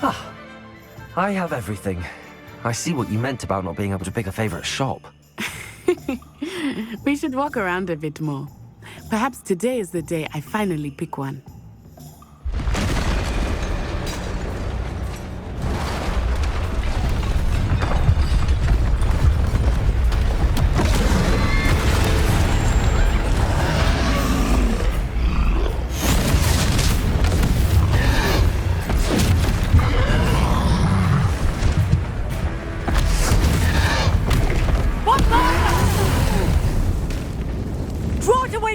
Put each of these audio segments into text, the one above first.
Ah, I have everything. I see what you meant about not being able to pick a favorite shop. We should walk around a bit more. Perhaps today is the day I finally pick one.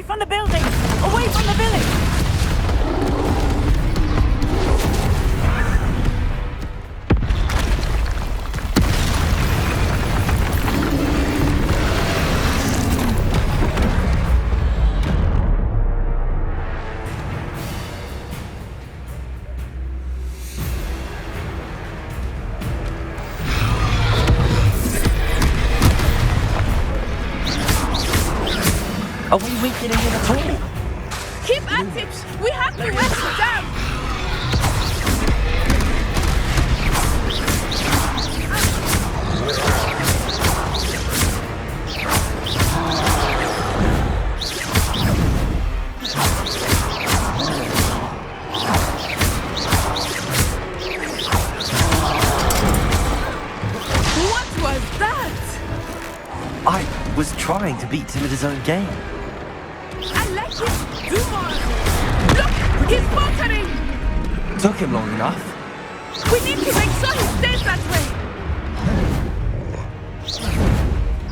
From the building! Away from the village! Are we weakening him at all? Keep at it! We have to wrest it down! What was that? I was trying to beat him at his own game. I like it! Do more! Look! He's faltering! Took him long enough. We need to make sure he stays that way!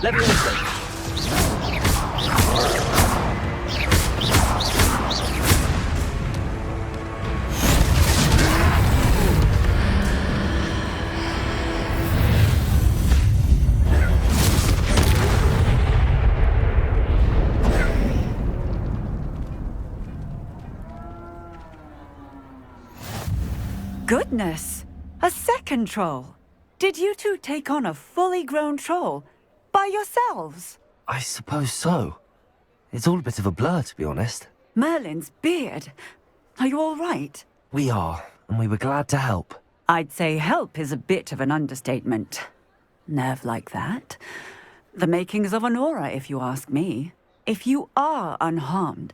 Let me listen. Goodness! A second troll! Did you two take on a fully grown troll? By yourselves? I suppose so. It's all a bit of a blur, to be honest. Merlin's beard. Are you all right? We are, and we were glad to help. I'd say help is a bit of an understatement. Nerve like that. The makings of an aura, if you ask me. If you are unharmed,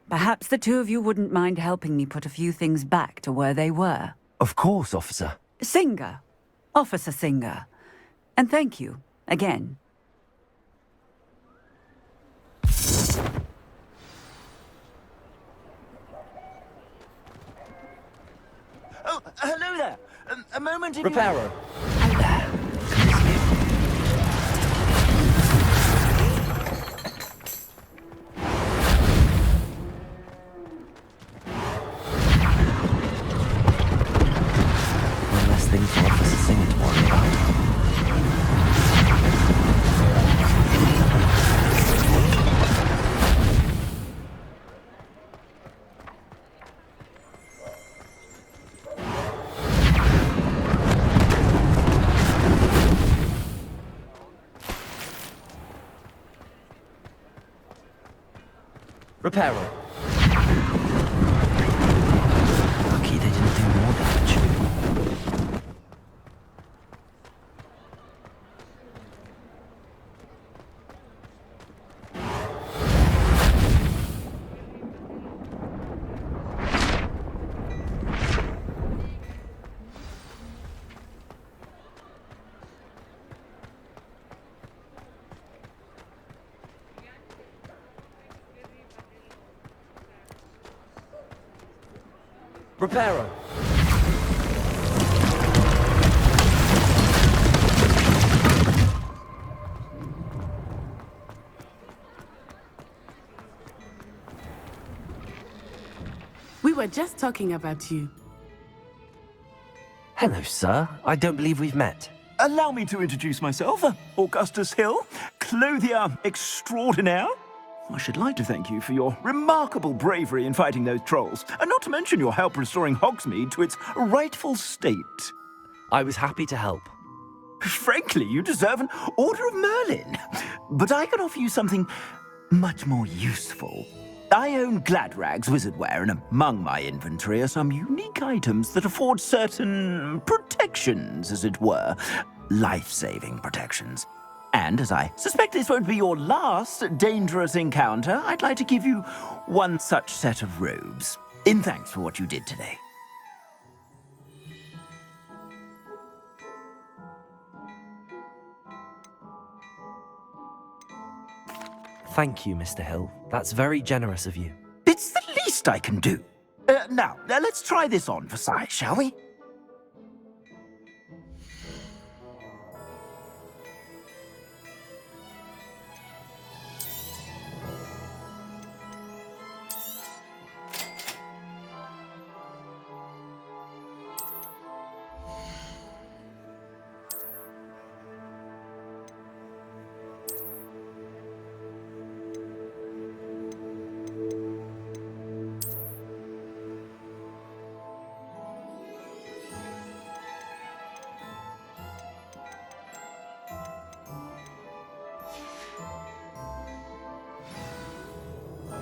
perhaps the two of you wouldn't mind helping me put a few things back to where they were. Of course, officer. Singer. Officer Singer. And thank you, again. Oh, hello there. A moment if Reparo. One less thing for Officer Singer to worry about. Reparo. Lucky they didn't do more damage. Reparo. We were just talking about you. Hello, sir. I don't believe we've met. Allow me to introduce myself, Augustus Hill, clothier extraordinaire. I should like to thank you for your remarkable bravery in fighting those trolls, and not to mention your help restoring Hogsmeade to its rightful state. I was happy to help. Frankly, you deserve an Order of Merlin, but I can offer you something much more useful. I own Gladrag's wizardware, and among my inventory are some unique items that afford certain protections, as it were. Life-saving protections. And as I suspect this won't be your last dangerous encounter, I'd like to give you one such set of robes, in thanks for what you did today. Thank you, Mr. Hill. That's very generous of you. It's the least I can do. Now, let's try this on for size, shall we?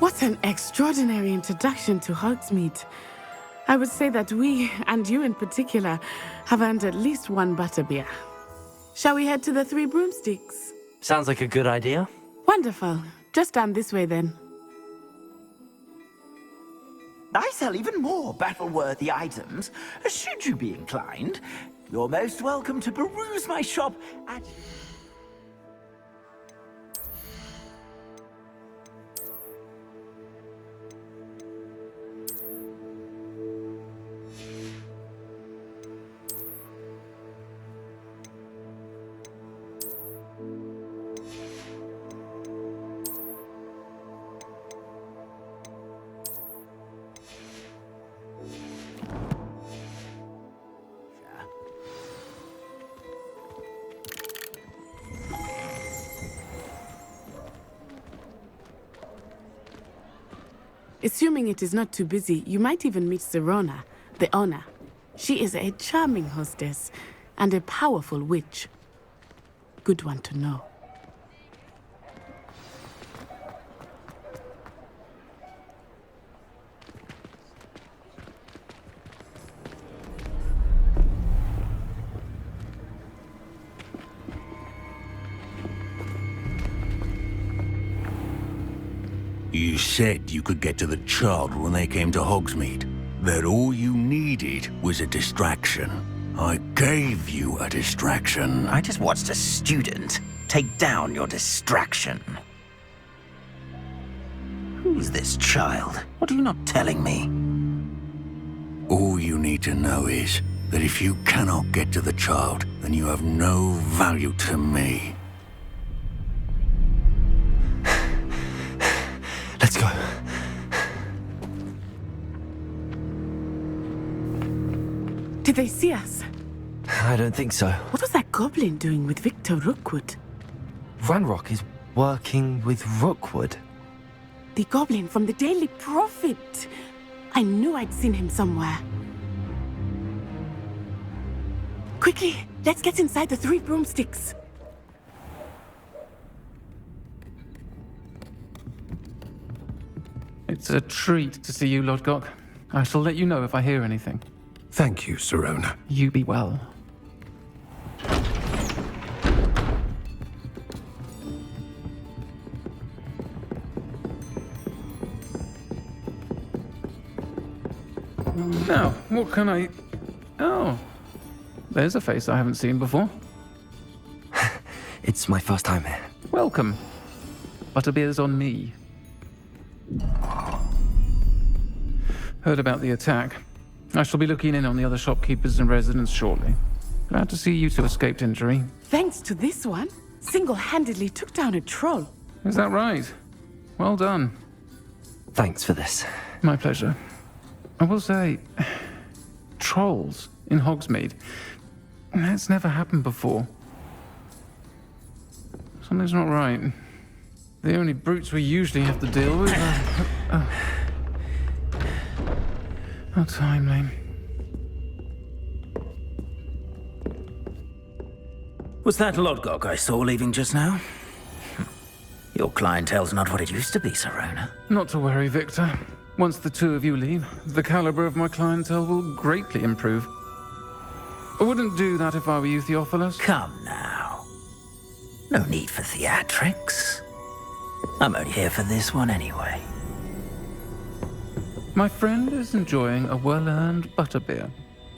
What an extraordinary introduction to Hogsmeade. I would say that we, and you in particular, have earned at least one butterbeer. Shall we head to the Three Broomsticks? Sounds like a good idea. Wonderful. Just down this way then. I sell even more battle-worthy items. Should you be inclined, you're most welcome to peruse my shop at... Assuming it is not too busy, you might even meet Serona, the owner. She is a charming hostess and a powerful witch. Good one to know. You said you could get to the child when they came to Hogsmeade. That all you needed was a distraction. I gave you a distraction. I just watched a student take down your distraction. Who's this child? What are you not telling me? All you need to know is that if you cannot get to the child, then you have no value to me. Let's go. Did they see us? I don't think so. What was that goblin doing with Victor Rookwood? Ranrock is working with Rookwood. The goblin from the Daily Prophet. I knew I'd seen him somewhere. Quickly, let's get inside the Three Broomsticks. It's a treat to see you, Lodgok. I shall let you know if I hear anything. Thank you, Serona. You be well. Now, what can I... Oh, there's a face I haven't seen before. It's my first time here. Welcome. Butterbeer's on me. Heard about the attack. I shall be looking in on the other shopkeepers and residents shortly. Glad to see you two escaped injury. Thanks to this one, single-handedly took down a troll. Is that right? Well done. Thanks for this. My pleasure. I will say, trolls in Hogsmeade. That's never happened before. Something's not right. The only brutes we usually have to deal with are... How timely. Was that Lodgok I saw leaving just now? Your Your clientele's not what it used to be, Serona. Not to worry, Victor. Once the two of you leave, the caliber of my clientele will greatly improve. I wouldn't do that if I were you, Theophilus. Come now. No need for theatrics. I'm only here for this one anyway. My friend is enjoying a well-earned butterbeer.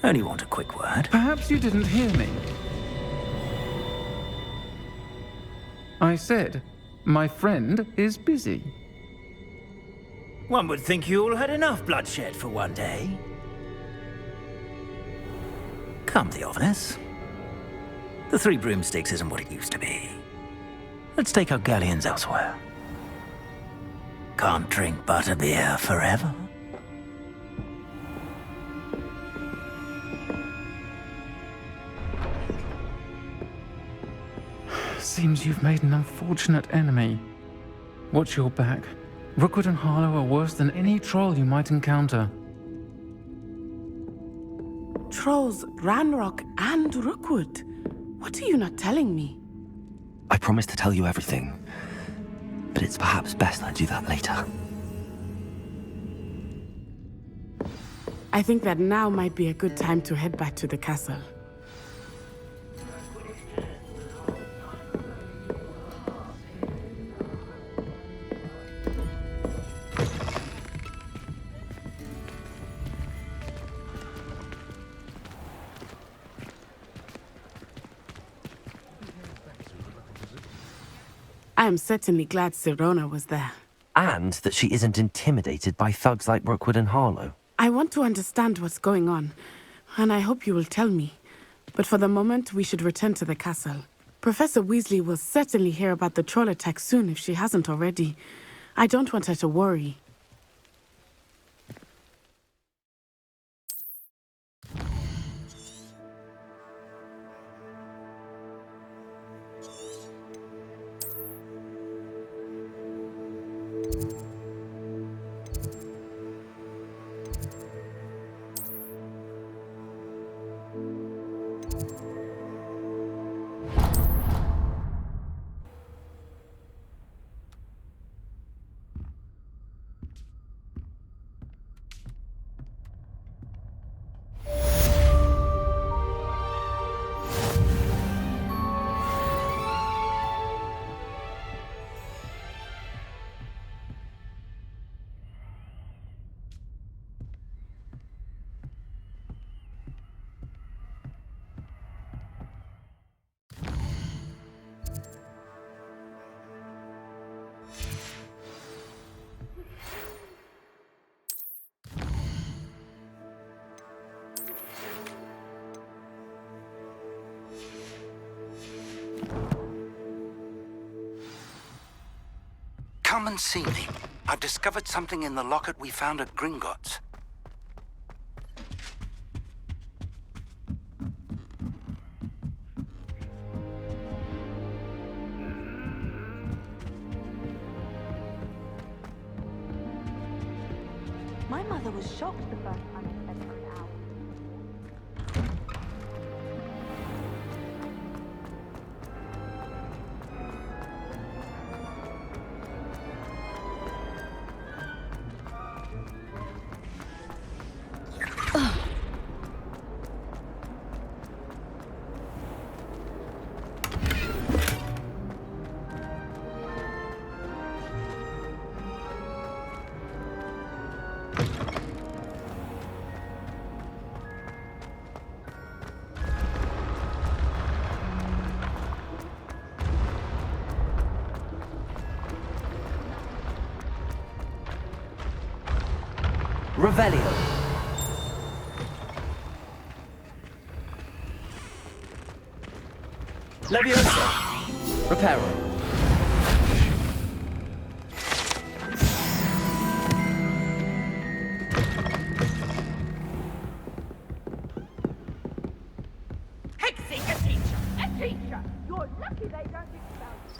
Only want a quick word. Perhaps you didn't hear me. I said, my friend is busy. One would think you all had enough bloodshed for one day. Come, Theophilus. The Three Broomsticks isn't what it used to be. Let's take our galleons elsewhere. Can't drink butterbeer forever. Seems you've made an unfortunate enemy. Watch your back. Rookwood and Harlow are worse than any troll you might encounter. Trolls, Ranrock, and Rookwood. What are you not telling me? I promised to tell you everything, but it's perhaps best I do that later. I think that now might be a good time to head back to the castle. I am certainly glad Serona was there. And that she isn't intimidated by thugs like Rookwood and Harlow. I want to understand what's going on, and I hope you will tell me. But for the moment, we should return to the castle. Professor Weasley will certainly hear about the troll attack soon if she hasn't already. I don't want her to worry. Come and see me. I've discovered something in the locket we found at Gringotts. My mother was shocked the first time I said for an hour. Revelio. Leviosa. Reparo. Hexing a teacher! A teacher! You're lucky they don't expel you.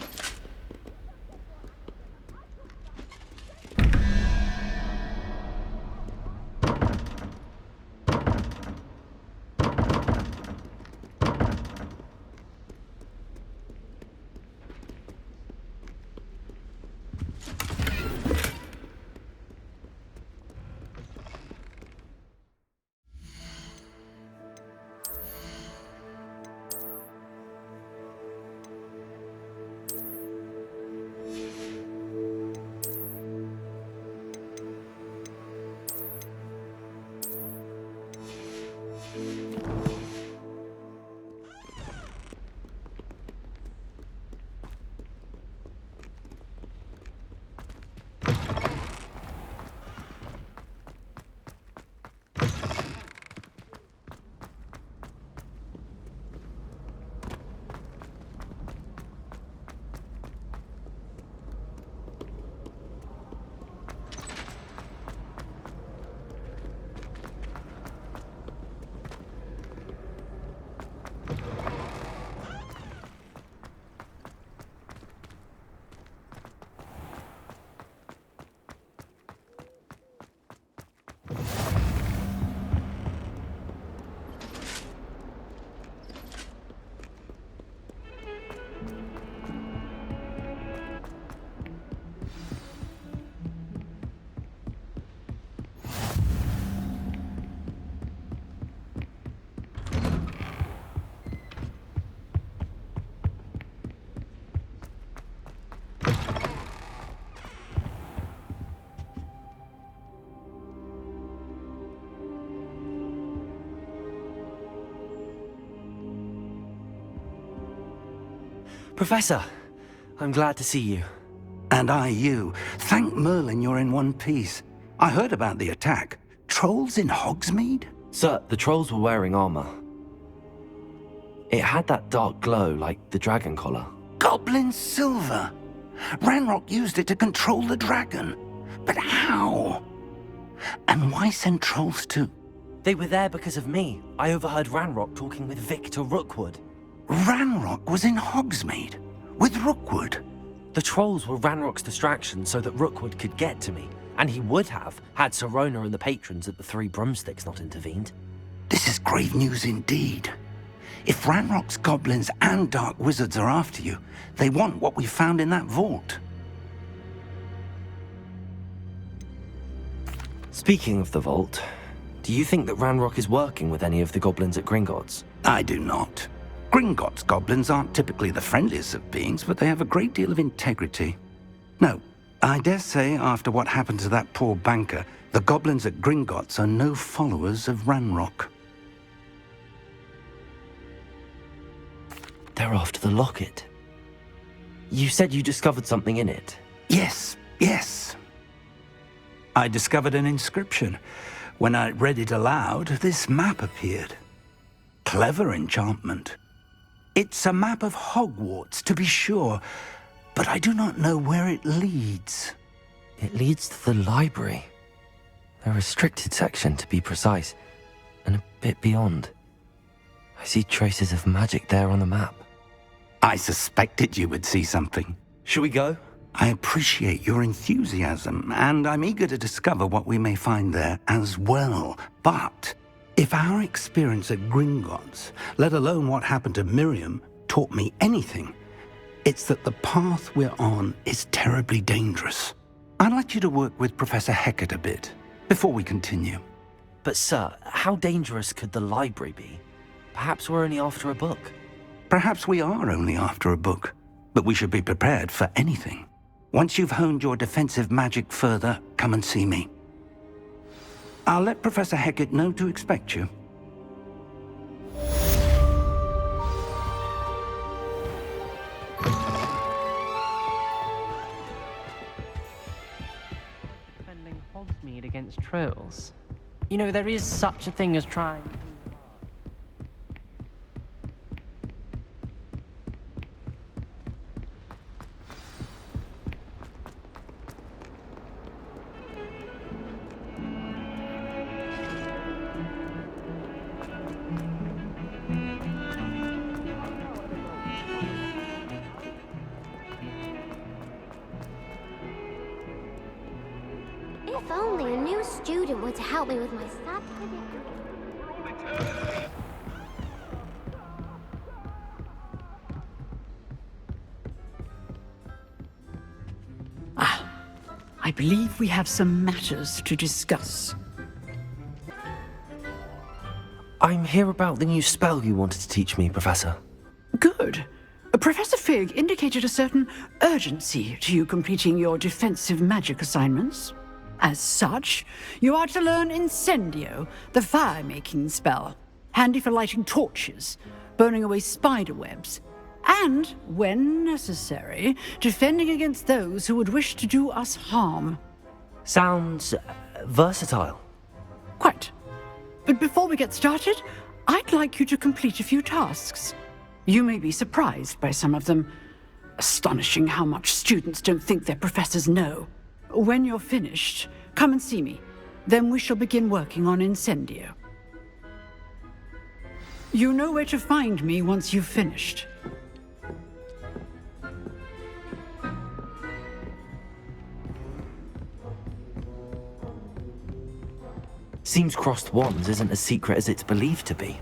Professor, I'm glad to see you. And I you. Thank Merlin you're in one piece. I heard about the attack. Trolls in Hogsmeade? Sir, the trolls were wearing armor. It had that dark glow like the dragon collar. Goblin silver! Ranrock used it to control the dragon. But how? And why send trolls to... They were there because of me. I overheard Ranrock talking with Victor Rookwood. Ranrock was in Hogsmeade? With Rookwood? The trolls were Ranrock's distraction so that Rookwood could get to me. And he would have, had Sirona and the patrons at the Three Broomsticks not intervened. This is grave news indeed. If Ranrock's goblins and dark wizards are after you, they want what we found in that vault. Speaking of the vault, do you think that Ranrock is working with any of the goblins at Gringotts? I do not. Gringotts goblins aren't typically the friendliest of beings, but they have a great deal of integrity. No, I dare say after what happened to that poor banker, the goblins at Gringotts are no followers of Ranrock. They're after the locket. You said you discovered something in it. Yes. I discovered an inscription. When I read it aloud, this map appeared. Clever enchantment. It's a map of Hogwarts, to be sure, but I do not know where it leads. It leads to the library. A restricted section, to be precise, and a bit beyond. I see traces of magic there on the map. I suspected you would see something. Shall we go? I appreciate your enthusiasm, and I'm eager to discover what we may find there as well. But if our experience at Gringotts, let alone what happened to Miriam, taught me anything, it's that the path we're on is terribly dangerous. I'd like you to work with Professor Hecat a bit before we continue. But sir, how dangerous could the library be? Perhaps we're only after a book. Perhaps we are only after a book, but we should be prepared for anything. Once you've honed your defensive magic further, come and see me. I'll let Professor Hecat know to expect you. Defending Hogsmeade against trolls. You know, there is such a thing as trying... If only a new student were to help me with my stat. I believe we have some matters to discuss. I'm here about the new spell you wanted to teach me, Professor. Good. Professor Fig indicated a certain urgency to you completing your defensive magic assignments. As such, you are to learn Incendio, the fire-making spell, handy for lighting torches, burning away spider webs, and, when necessary, defending against those who would wish to do us harm. Sounds versatile. Quite. But before we get started, I'd like you to complete a few tasks. You may be surprised by some of them. Astonishing how much students don't think their professors know. When you're finished, come and see me. Then we shall begin working on Incendio. You know where to find me once you've finished. Seems crossed wands isn't as secret as it's believed to be.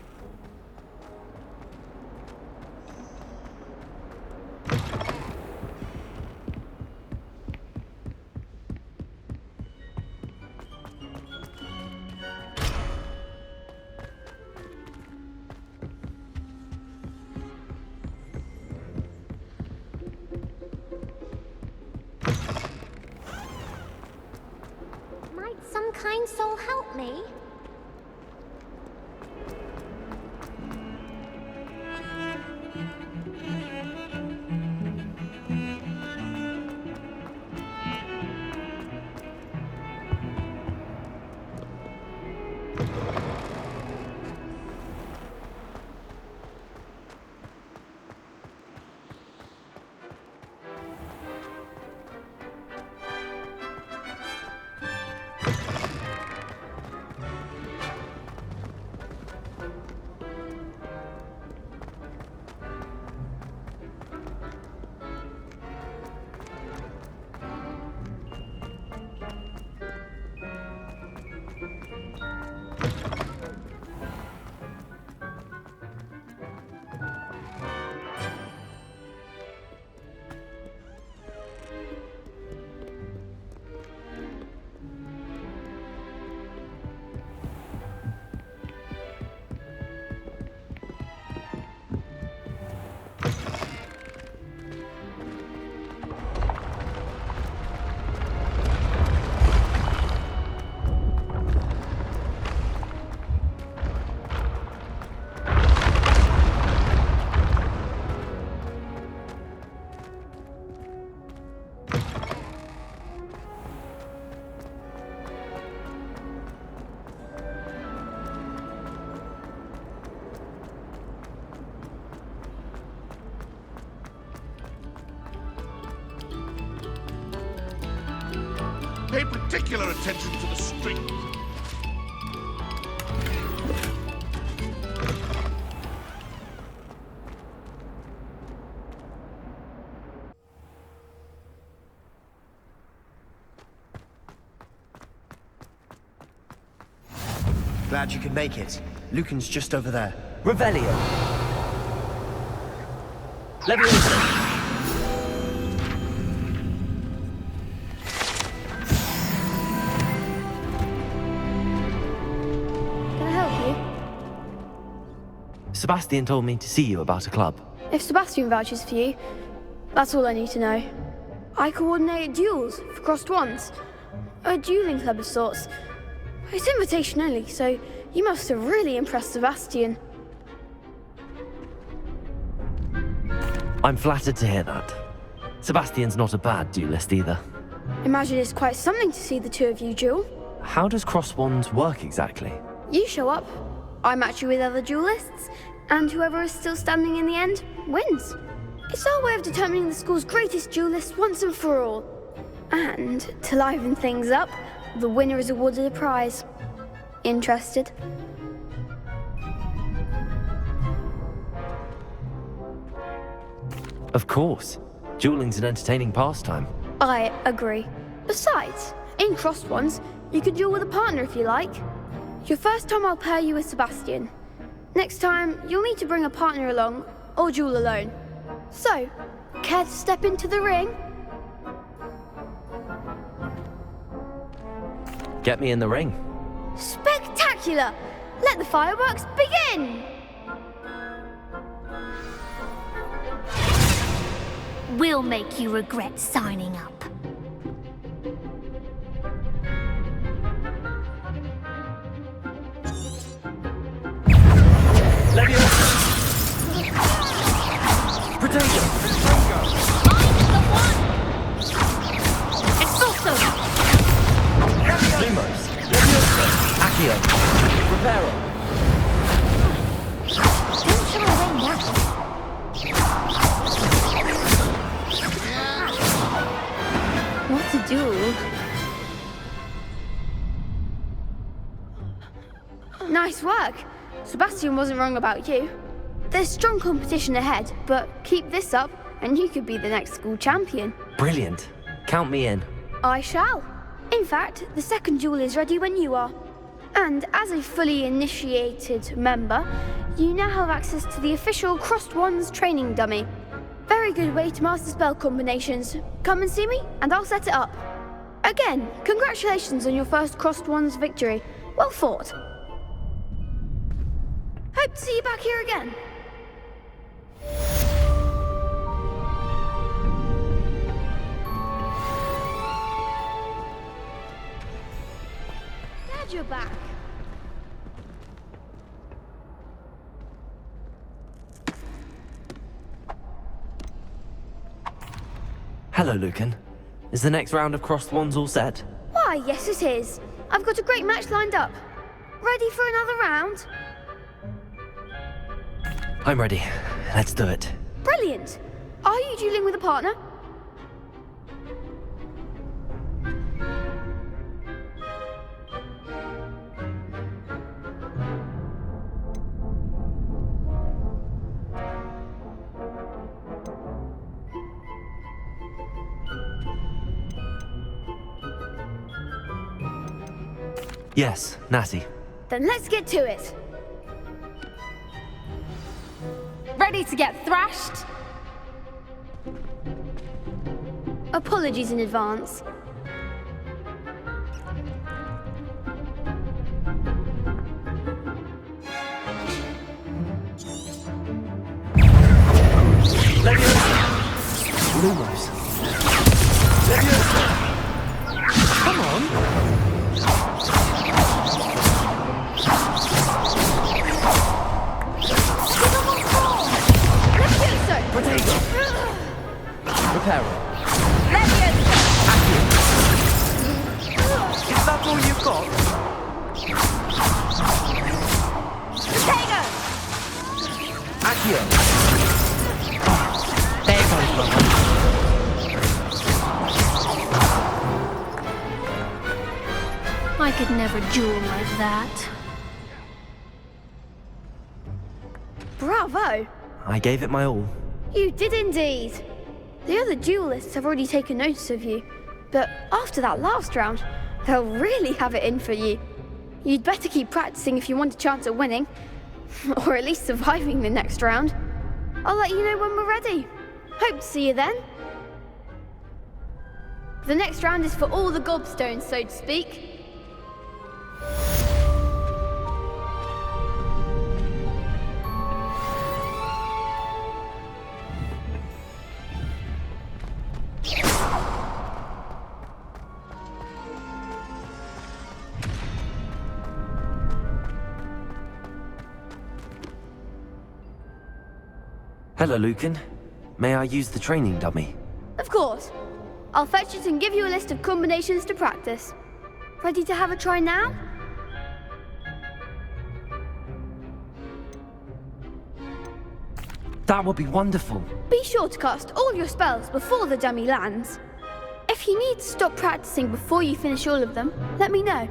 Might some kind soul help me? Pay particular attention to the strings. Glad you could make it. Lucan's just over there. Revelio. Leviosa. Can I help you? Sebastian told me to see you about a club. If Sebastian vouches for you, that's all I need to know. I coordinate duels for crossed ones. A dueling club of sorts. It's invitation only, so you must have really impressed Sebastian. I'm flattered to hear that. Sebastian's not a bad duelist either. Imagine it's quite something to see the two of you duel. How does cross wands work exactly? You show up, I match you with other duelists, and whoever is still standing in the end wins. It's our way of determining the school's greatest duelist once and for all. And to liven things up, the winner is awarded a prize. Interested? Of course. Dueling's an entertaining pastime. I agree. Besides, in crossed ones, you can duel with a partner if you like. Your first time I'll pair you with Sebastian. Next time, you'll need to bring a partner along, or duel alone. So, care to step into the ring? Get me in the ring. Spectacular! Let the fireworks begin! We'll make you regret signing up. Leviosa! Protego! Expulso! Lumos! Leviosa! Accio! Reparo! Don't try to win that. What to do? Nice work! Sebastian wasn't wrong about you. There's strong competition ahead, but keep this up and you could be the next school champion. Brilliant. Count me in. I shall. In fact, the second duel is ready when you are. And as a fully initiated member, you now have access to the official Crossed Wands training dummy. Very good way to master spell combinations. Come and see me, and I'll set it up. Again, congratulations on your first Crossed Wands victory. Well fought. Hope to see you back here again. Glad you're back. Hello, Lucan. Is the next round of crossed wands all set? Why, yes it is. I've got a great match lined up. Ready for another round? I'm ready. Let's do it. Brilliant. Are you dueling with a partner? Yes, Natty. Then let's get to it. Ready to get thrashed? Apologies in advance. Leviosa! Lumos! Leviosa! Come on! Protego! Reparo! Leviosa! Is that all you've got? Protego! Accio! There goes brother. I could never duel like that. Bravo! I gave it my all. You did indeed. The other duelists have already taken notice of you, but after that last round, they'll really have it in for you. You'd better keep practicing if you want a chance at winning, or at least surviving the next round. I'll let you know when we're ready. Hope to see you then. The next round is for all the gobstones, so to speak. Hello, Lucan. May I use the training dummy? Of course. I'll fetch it and give you a list of combinations to practice. Ready to have a try now? That would be wonderful. Be sure to cast all your spells before the dummy lands. If you need to stop practicing before you finish all of them, let me know.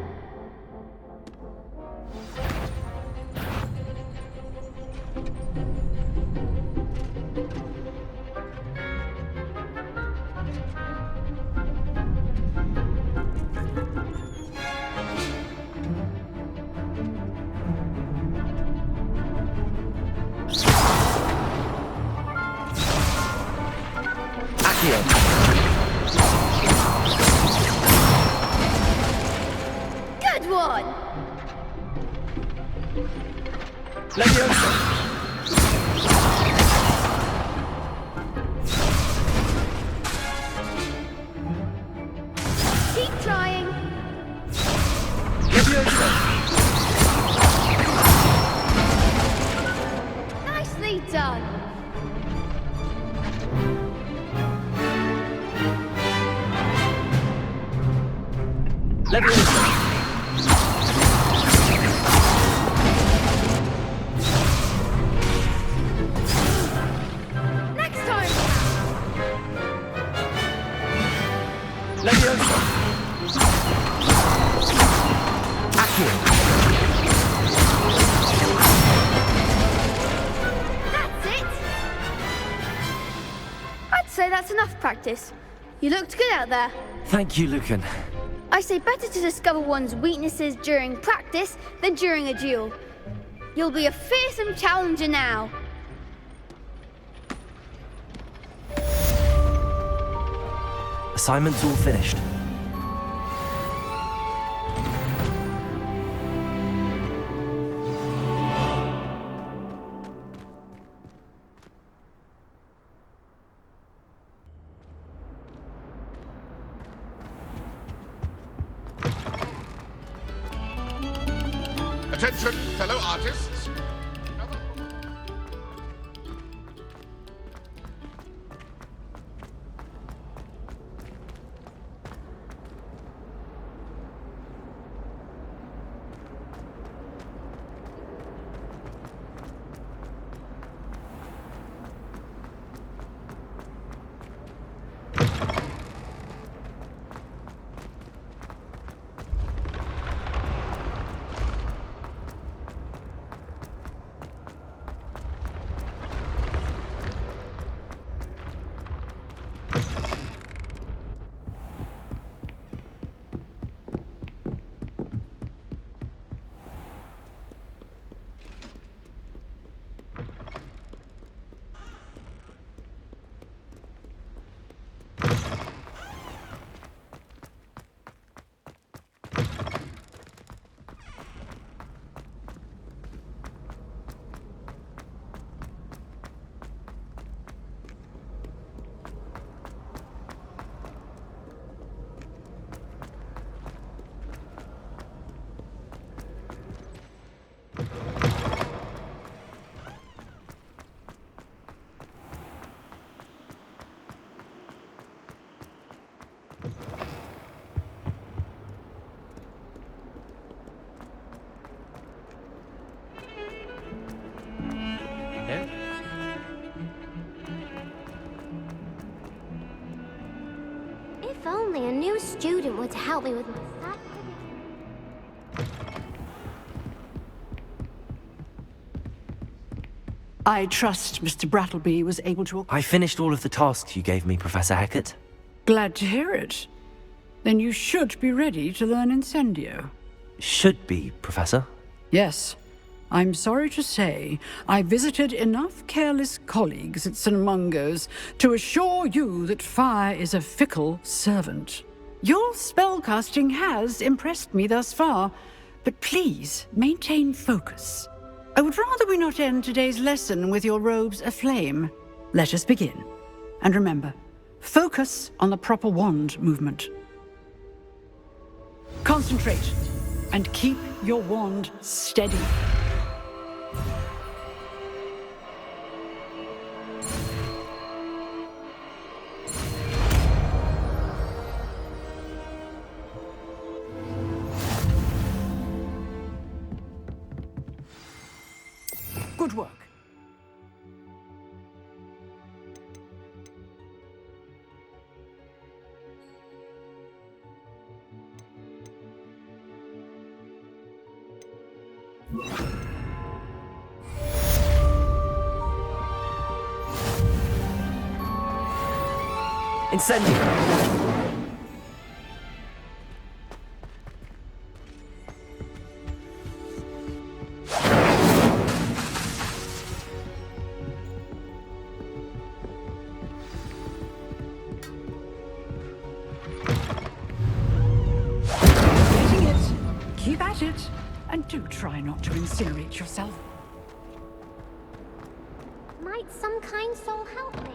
Good one! Keep trying. Nicely done. Next time. That's it. I'd say that's enough practice. You looked good out there. Thank you, Lucan. I say better to discover one's weaknesses during practice than during a duel. You'll be a fearsome challenger now. Assignment's all finished. Attention, fellow artists. If only a new student were to help me with my I trust Mr. Brattleby was able to... I finished all of the tasks you gave me, Professor Hecat. Glad to hear it. Then you should be ready to learn Incendio. Should be, Professor. Yes. I'm sorry to say, I visited enough careless colleagues at St. Mungo's to assure you that fire is a fickle servant. Your spellcasting has impressed me thus far, but please maintain focus. I would rather we not end today's lesson with your robes aflame. Let us begin. And remember, focus on the proper wand movement. Concentrate, and keep your wand steady. Good work. Incendio! Getting it. Keep at it. And do try not to incinerate yourself. Might some kind soul help me?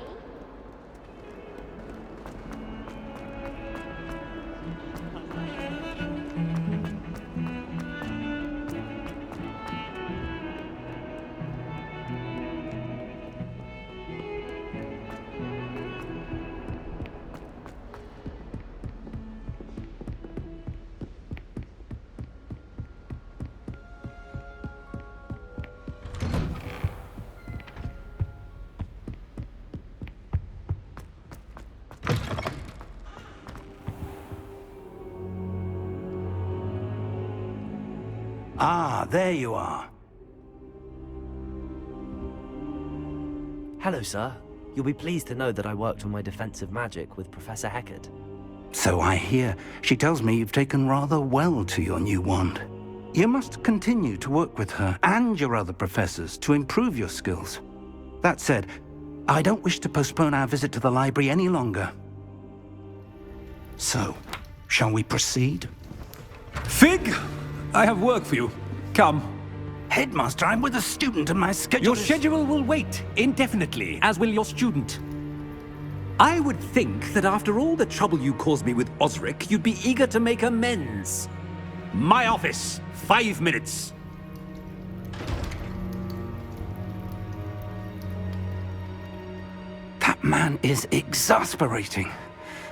Ah, there you are. Hello, sir. You'll be pleased to know that I worked on my defensive magic with Professor Hecat. So I hear. She tells me you've taken rather well to your new wand. You must continue to work with her and your other professors to improve your skills. That said, I don't wish to postpone our visit to the library any longer. So, shall we proceed? Fig! I have work for you. Come. Headmaster, I'm with a student and my schedule Your schedule will wait indefinitely, as will your student. I would think that after all the trouble you caused me with Osric, you'd be eager to make amends. My office, 5 minutes. That man is exasperating.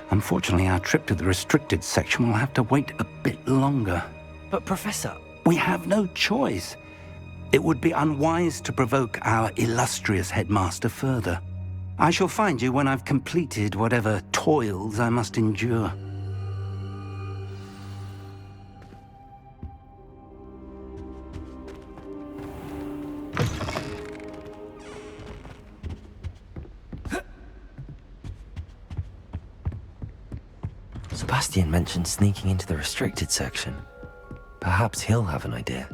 Unfortunately, our trip to the restricted section will have to wait a bit longer. But, Professor... We have no choice. It would be unwise to provoke our illustrious headmaster further. I shall find you when I've completed whatever toils I must endure. Sebastian mentioned sneaking into the restricted section. Perhaps he'll have an idea.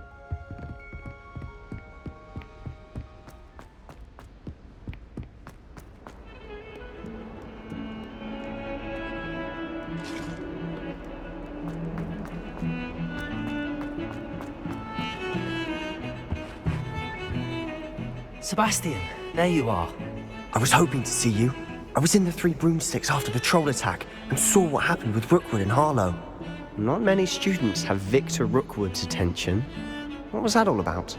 Sebastian, there you are. I was hoping to see you. I was in the Three Broomsticks after the troll attack and saw what happened with Rookwood and Harlow. Not many students have Victor Rookwood's attention. What was that all about?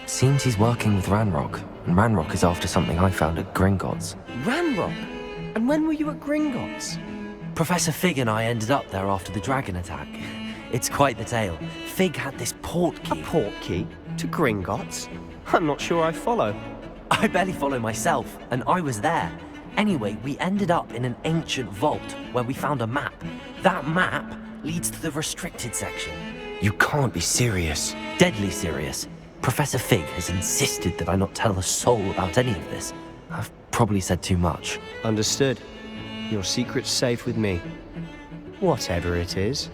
Seems he's working with Ranrock, and Ranrock is after something I found at Gringotts. Ranrock? And when were you at Gringotts? Professor Fig and I ended up there after the dragon attack. It's quite the tale. Fig had this port key. A port key? To Gringotts? I'm not sure I follow. I barely follow myself, and I was there. Anyway, we ended up in an ancient vault where we found a map. That map leads to the restricted section. You can't be serious. Deadly serious. Professor Fig has insisted that I not tell a soul about any of this. I've probably said too much. Understood. Your secret's safe with me. Whatever it is.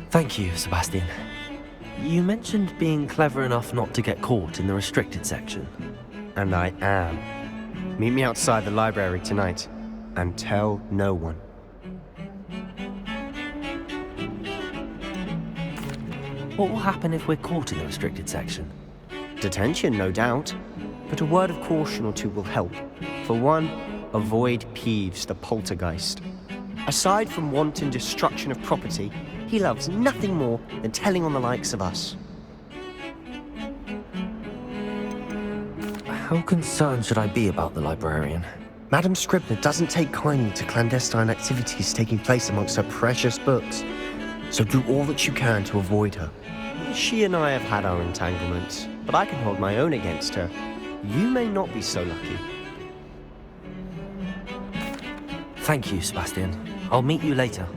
Thank you, Sebastian. You mentioned being clever enough not to get caught in the restricted section. And I am. Meet me outside the library tonight, and tell no one. What will happen if we're caught in the restricted section? Detention, no doubt. But a word of caution or two will help. For one, avoid Peeves, the poltergeist. Aside from wanton destruction of property, he loves nothing more than telling on the likes of us. How concerned should I be about the librarian? Madam Scribner doesn't take kindly to clandestine activities taking place amongst her precious books. So do all that you can to avoid her. She and I have had our entanglements, but I can hold my own against her. You may not be so lucky. Thank you, Sebastian. I'll meet you later.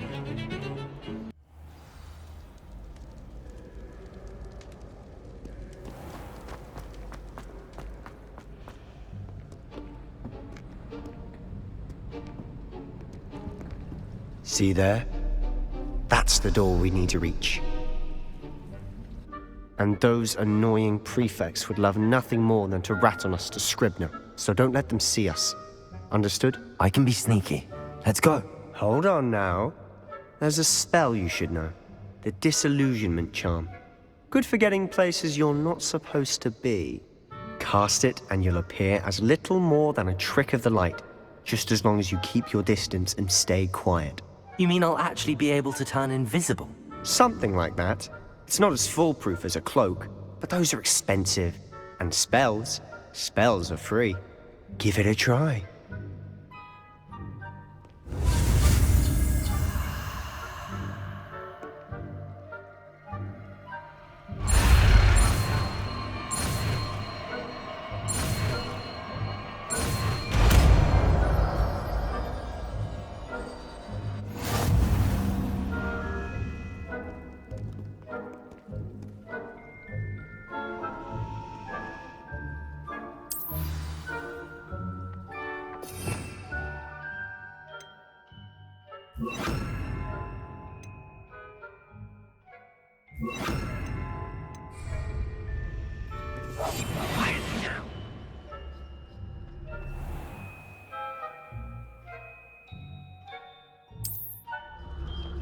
See there? That's the door we need to reach. And those annoying prefects would love nothing more than to rat on us to Scribner, so don't let them see us. Understood? I can be sneaky. Let's go. Hold on now. There's a spell you should know. The Disillusionment Charm. Good for getting places you're not supposed to be. Cast it and you'll appear as little more than a trick of the light, just as long as you keep your distance and stay quiet. You mean I'll actually be able to turn invisible? Something like that. It's not as foolproof as a cloak, but those are expensive. And spells are free. Give it a try.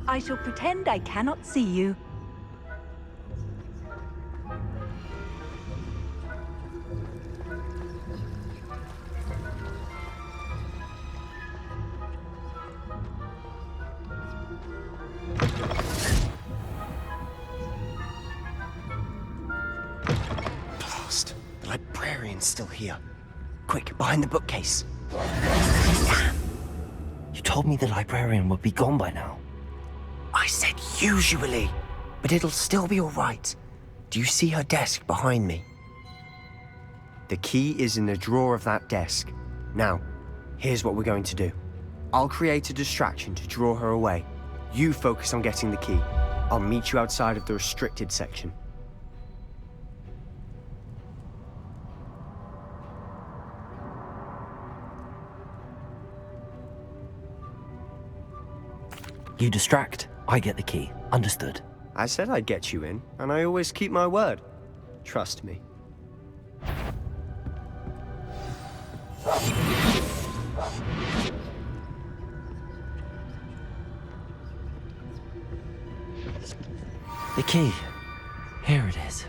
I shall pretend I cannot see you. Blast! The librarian's still here. Quick, behind the bookcase. Damn! You told me the librarian would be gone by now. I said usually, but it'll still be all right. Do you see her desk behind me? The key is in the drawer of that desk. Now, here's what we're going to do. I'll create a distraction to draw her away. You focus on getting the key. I'll meet you outside of the restricted section. You distract, I get the key. Understood. I said I'd get you in, and I always keep my word. Trust me. The key. Here it is.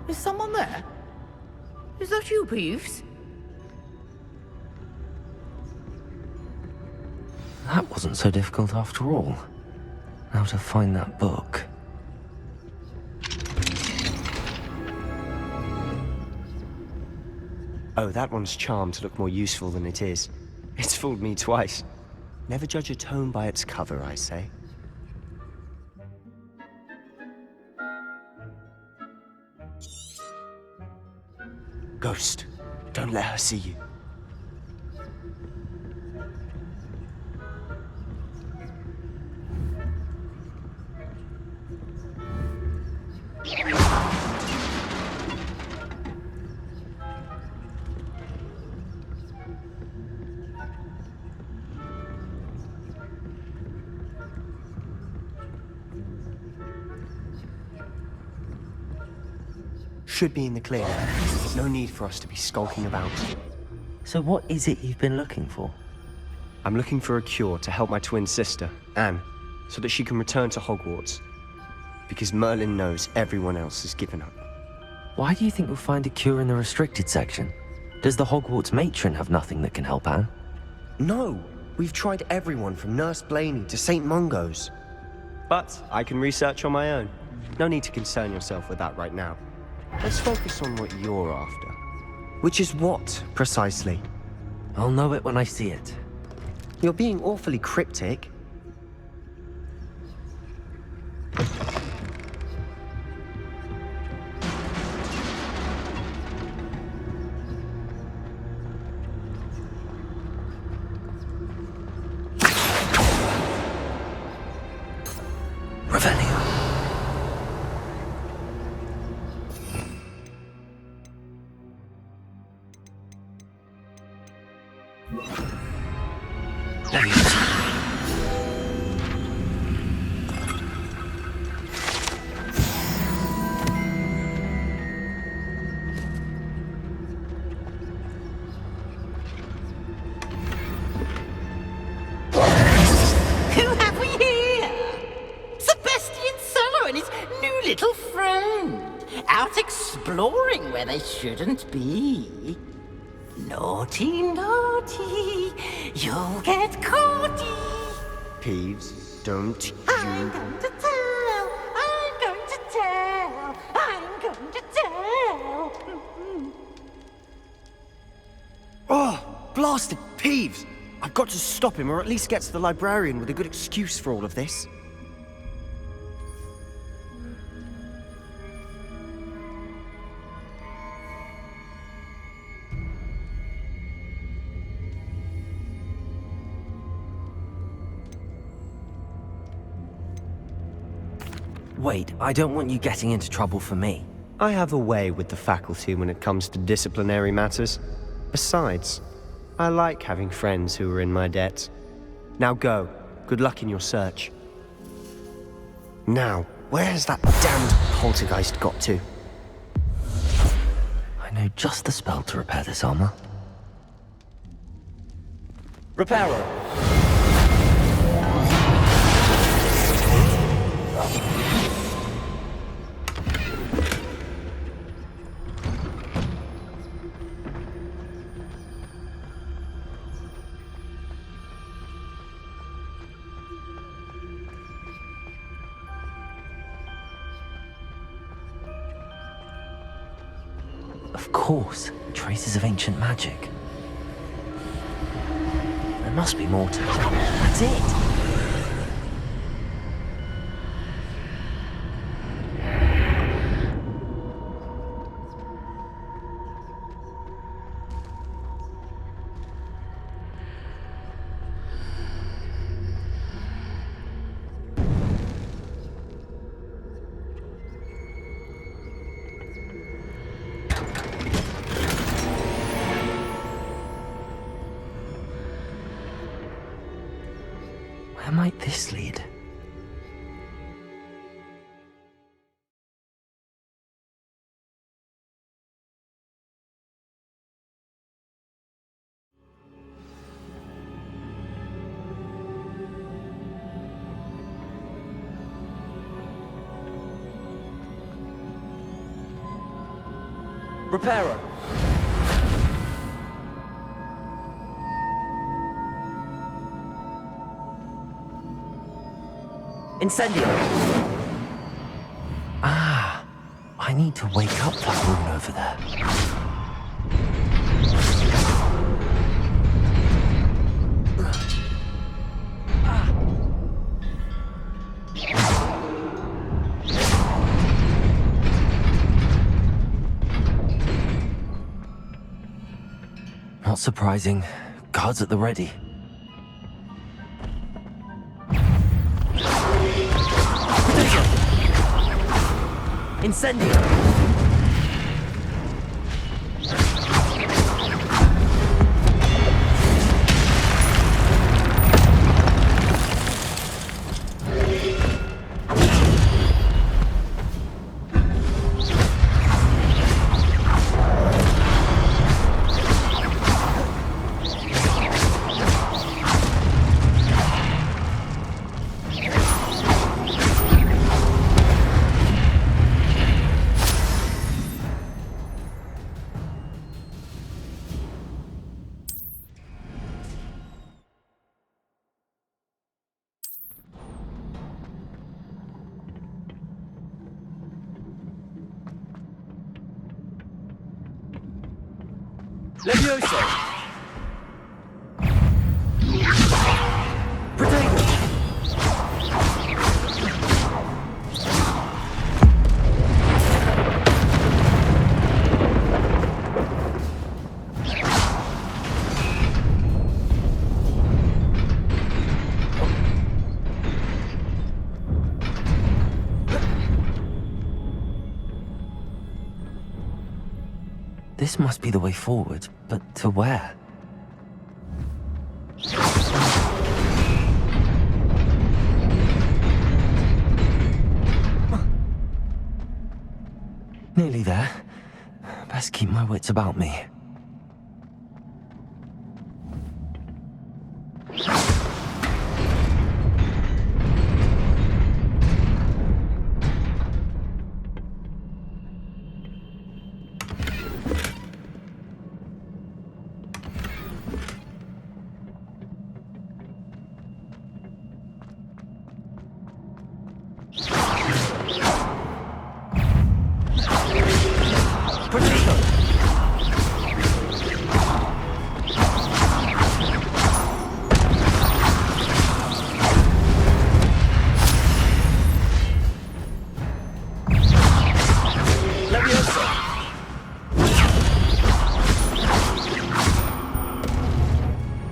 Is someone there? Is that you, Peeves? That wasn't so difficult after all. Now to find that book. Oh, that one's charmed to look more useful than it is. It's fooled me twice. Never judge a tome by its cover, I say. Ghost, don't let her see you. should be in the clear. No need for us to be skulking about. So what is it you've been looking for? I'm looking for a cure to help my twin sister, Anne, so that she can return to Hogwarts. Because Merlin knows everyone else has given up. Why do you think we'll find a cure in the restricted section? Does the Hogwarts matron have nothing that can help Anne? No, we've tried everyone from Nurse Blaney to St. Mungo's. But I can research on my own. No need to concern yourself with that right now. Let's focus on what you're after. Which is what, precisely? I'll know it when I see it. You're being awfully cryptic. Exploring where they shouldn't be. Naughty, naughty, you'll get caughty. Peeves, don't you... I'm going to tell, I'm going to tell, I'm going to tell. Oh, blasted Peeves! I've got to stop him, or at least get to the librarian with a good excuse for all of this. Wait, I don't want you getting into trouble for me. I have a way with the faculty when it comes to disciplinary matters. Besides, I like having friends who are in my debt. Now go. Good luck in your search. Now, where has that damned poltergeist got to? I know just the spell to repair this armor. Repairer. Of course, traces of ancient magic. There must be more to it. That's it! Where might this lead? Repairer. Incendio! Ah, I need to wake up that rune over there. Not surprising. Guards at the ready. Incendio! Levioso! This must be the way forward, but to where? Nearly there. Best keep my wits about me.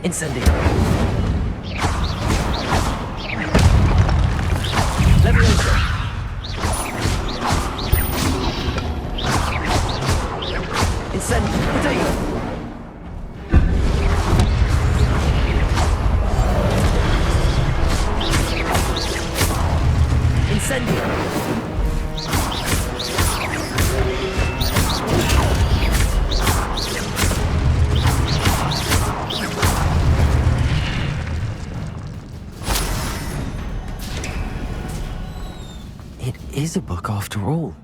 Incendio. Levioso! Incendio. Potato. Incendio. Is a book after all.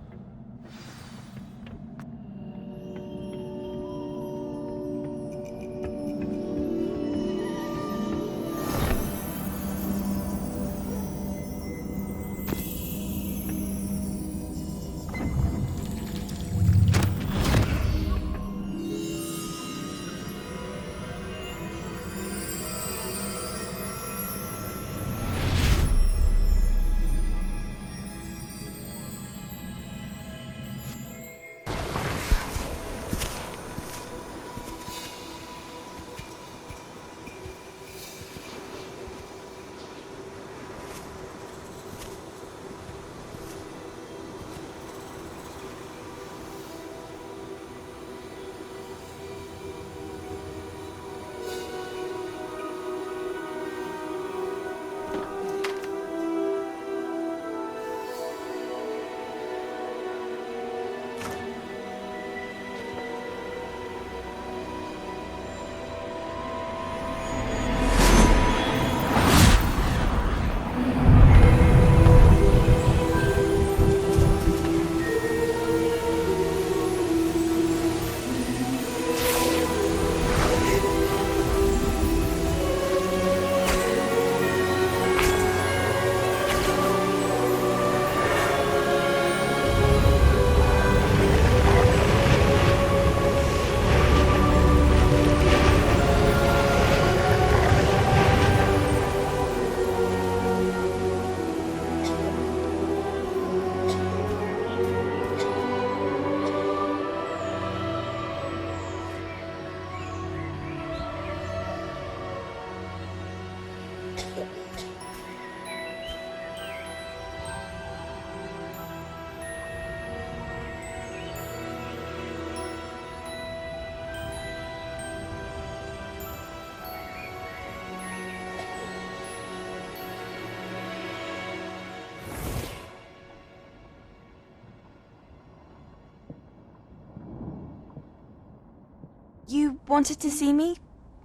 You wanted to see me?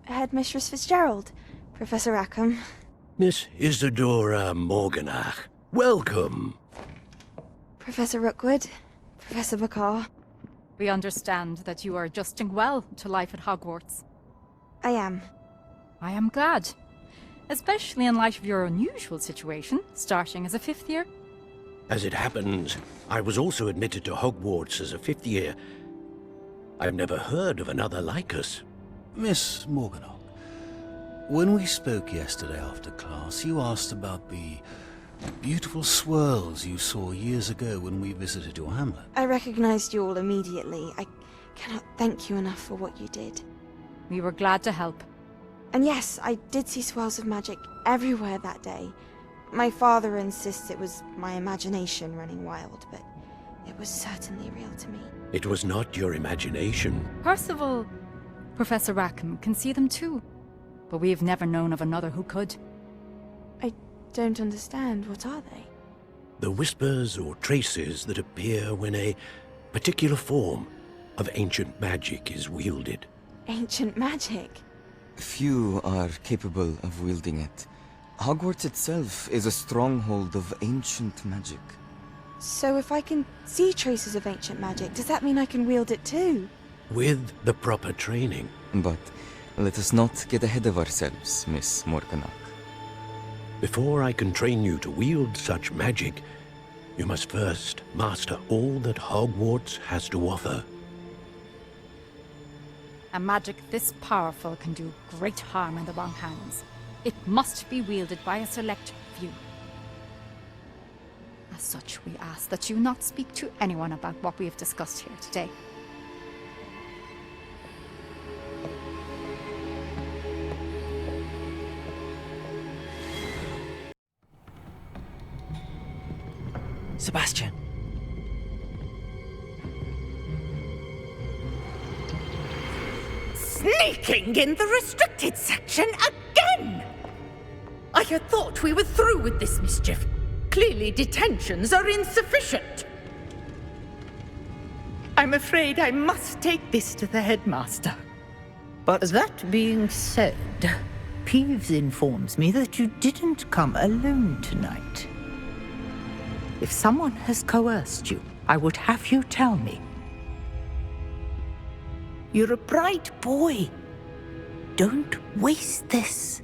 Headmistress Fitzgerald, Professor Rackham. Miss Isadora Morganach, welcome. Professor Rookwood, Professor Bakar. We understand that you are adjusting well to life at Hogwarts. I am. I am glad. Especially in light of your unusual situation, starting as a 5th year. As it happens, I was also admitted to Hogwarts as a 5th year. I've never heard of another like us. Miss Morganach, when we spoke yesterday after class, you asked about the beautiful swirls you saw years ago when we visited your hamlet. I recognized you all immediately. I cannot thank you enough for what you did. We were glad to help. And yes, I did see swirls of magic everywhere that day. My father insists it was my imagination running wild, but it was certainly real to me. It was not your imagination. Percival, Professor Rackham can see them too. But we've never known of another who could. I don't understand. What are they? The whispers or traces that appear when a particular form of ancient magic is wielded. Ancient magic? Few are capable of wielding it. Hogwarts itself is a stronghold of ancient magic. So if I can see traces of ancient magic, does that mean I can wield it too? With the proper training. But let us not get ahead of ourselves, Miss Morganach. Before I can train you to wield such magic, you must first master all that Hogwarts has to offer. A magic this powerful can do great harm in the wrong hands. It must be wielded by a select few. As such, we ask that you not speak to anyone about what we have discussed here today. Sebastian. Sneaking in the restricted section again! I had thought we were through with this mischief. Clearly detentions are insufficient. I'm afraid I must take this to the headmaster. But that being said, Peeves informs me that you didn't come alone tonight. If someone has coerced you, I would have you tell me. You're a bright boy. Don't waste this.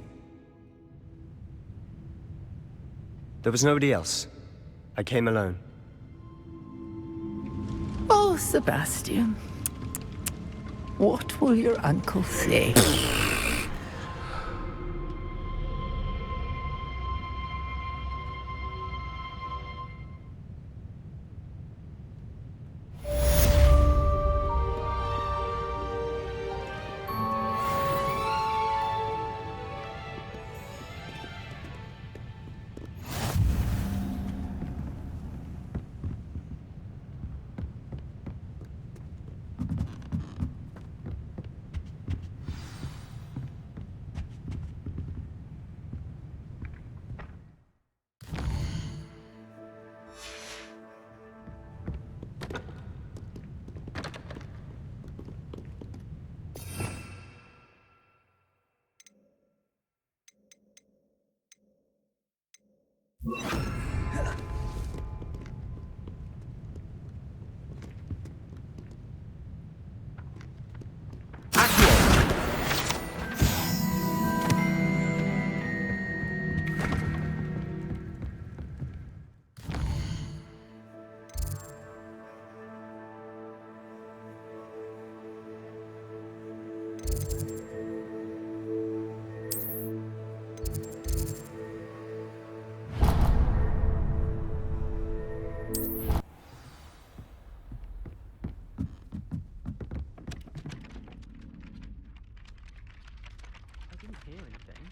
There was nobody else. I came alone. Oh, Sebastian. What will your uncle say?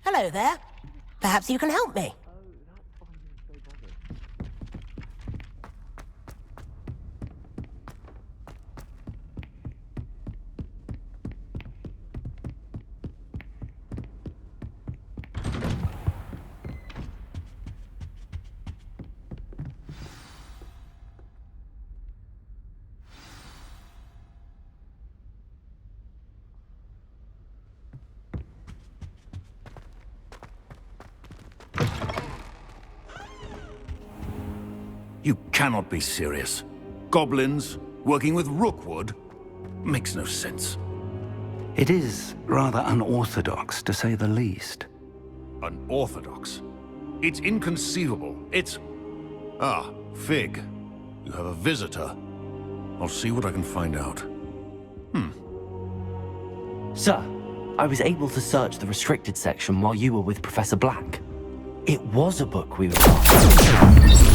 Hello there. Perhaps you can help me. You cannot be serious. Goblins working with Rookwood? Makes no sense. It is rather unorthodox, to say the least. Unorthodox? It's inconceivable. It's... Ah, Fig. You have a visitor. I'll see what I can find out. Sir, I was able to search the restricted section while you were with Professor Black. It was a book we were after.